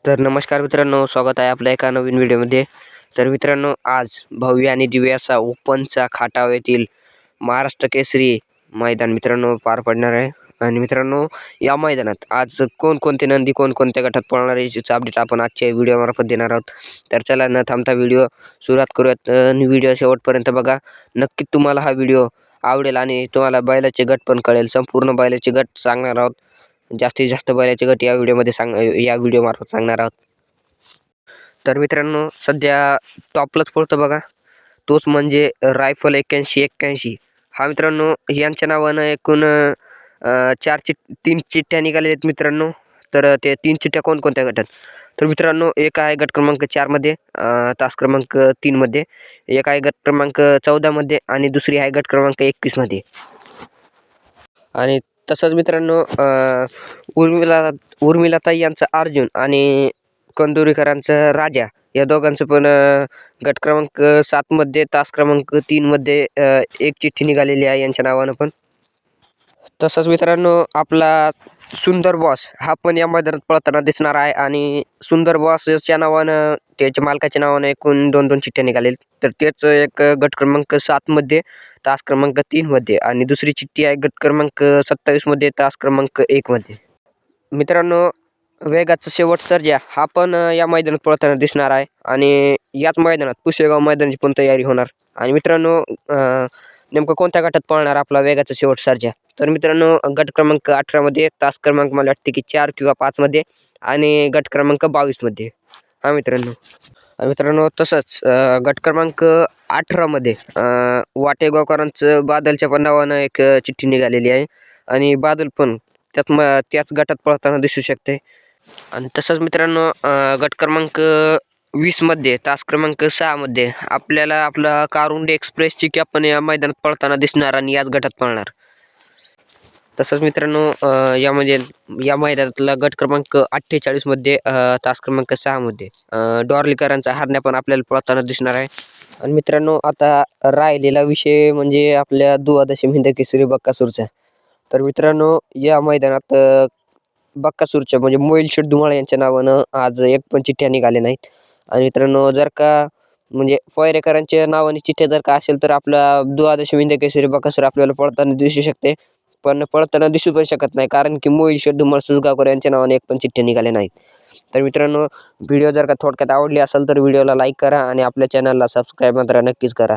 तर नमस्कार मित्रांनो, स्वागत आहे आपल्या एका नवीन व्हिडिओमध्ये. तर मित्रांनो, आज भव्य आणि दिव्य असा ओपनचा खटाव येथील महाराष्ट्र केसरी मैदान मित्रांनो पार पडणार आहे. आणि मित्रांनो, या मैदानात आज कोणकोणते नंदी कोणकोणत्या गटात पळणार आहे याची अपडेट आपण आजच्या व्हिडिओमार्फत देणार आहोत. तर चला न थांबता व्हिडिओ सुरुवात करूयात. व्हिडिओ शेवटपर्यंत बघा. नक्कीच तुम्हाला हा व्हिडिओ आवडेल आणि तुम्हाला बैलाचे गट पण कळेल. संपूर्ण बैलाचे गट सांगणार आहोत. जास्तीत जास्त बैलाचे गट या व्हिडिओ मार्फत सांगणार आहोत. तर मित्रांनो, सध्या टॉपलाच पळतो बघा, तोच म्हणजे रायफल 8181. हा मित्रांनो यांच्या नावानं एकूण 3 चिठ्ठ्या निघालेल्या आहेत मित्रांनो. तर ते 3 चिठ्ठ्या कोणकोणत्या गटात? तर मित्रांनो, एक आहे गट क्रमांक 4 मध्ये, तास क्रमांक 3 मध्ये, एक आहे गट क्रमांक 14 मध्ये आणि दुसरी आहे गट क्रमांक 21 मध्ये. आणि तसंच मित्रांनो, उर्मिलाताई यांचा अर्जुन आणि कंदुरीकरांचा राजा या दोघांचं पण गट क्रमांक 7 मध्ये, तास क्रमांक 3 मध्ये एक चिठ्ठी निघालेली आहे यांच्या नावानं पण. तसंच मित्रांनो, आपला सुंदर बॉस हा पण या मैदानात पळताना दिसणार आहे. आणि सुंदर बॉसच्या नावानं, त्याच्या मालकाच्या नावानं एकूण 2 चिठ्ठ्या निघालेल. तर तेच एक गट क्रमांक 7 मध्ये, तास क्रमांक 3 मध्ये आणि दुसरी चिठ्ठी आहे गट क्रमांक 27 मध्ये, तास क्रमांक 1 मध्ये. मित्रांनो, वेगाचा शेवट सर्जा हा पण या मैदानात पळताना दिसणार आहे. आणि याच मैदानात पुसेगाव मैदानाची पण तयारी होणार. आणि मित्रांनो, नेमकं कोणत्या गटात पळणार आपला वेगाचा शेवट सर्जा? तर मित्रांनो, गट क्रमांक 18 मध्ये, तास क्रमांक मला वाटते की 4 किंवा 5 मध्ये आणि गट क्रमांक 22 मध्ये. हा मित्रांनो, तसंच गट क्रमांक 18 मध्ये वाटेगावकरांचं बादलच्या पण नावानं एक चिठ्ठी निघालेली आहे. आणि बादल पण त्याच गटात पळताना दिसू शकते. आणि तसंच मित्रांनो, गट क्रमांक 20 मध्ये, तास क्रमांक 6 मध्ये आपल्याला आपला कारुंडे एक्सप्रेसची कॅप पण या मैदानात पळताना दिसणार आणि याच गटात पळणार. तसंच मित्रांनो, या मैदानातला गट क्रमांक 48 मध्ये, तास क्रमांक 6 मध्ये डॉर्लीकरांचा हरण्या पण आपल्याला पळताना दिसणार आहे. आणि मित्रांनो, आता राहिलेला विषय म्हणजे आपल्या दुवादशी हिंद केसरी बक्कासूरचा. तर मित्रांनो, या मैदानात बक्कासूरच्या म्हणजे मोहिल शेठ धुमाळ यांच्या नावानं आज एक पण चिठ्ठ्या निघाल्या नाहीत. आणि मित्रांनो, जर का म्हणजे पैरेकरांच्या नावाने चिठ्ठ्या जर का असेल तर आपला द्वादशी हिंद केसरी बक्कासूर आपल्याला पळताना दिसू शकते. पण पळताना दिसू पण शकत नाही, कारण की मोहिल शेठ धुमाळ सुसगावकर यांच्या नावाने एक पण चिठ्ठ्या निघाल्या नाहीत. तर मित्रांनो, व्हिडिओ जर का थोडक्यात आवडली असेल तर व्हिडिओला लाईक करा आणि आपल्या चॅनलला सबस्क्राईब मात्र नक्कीच करा.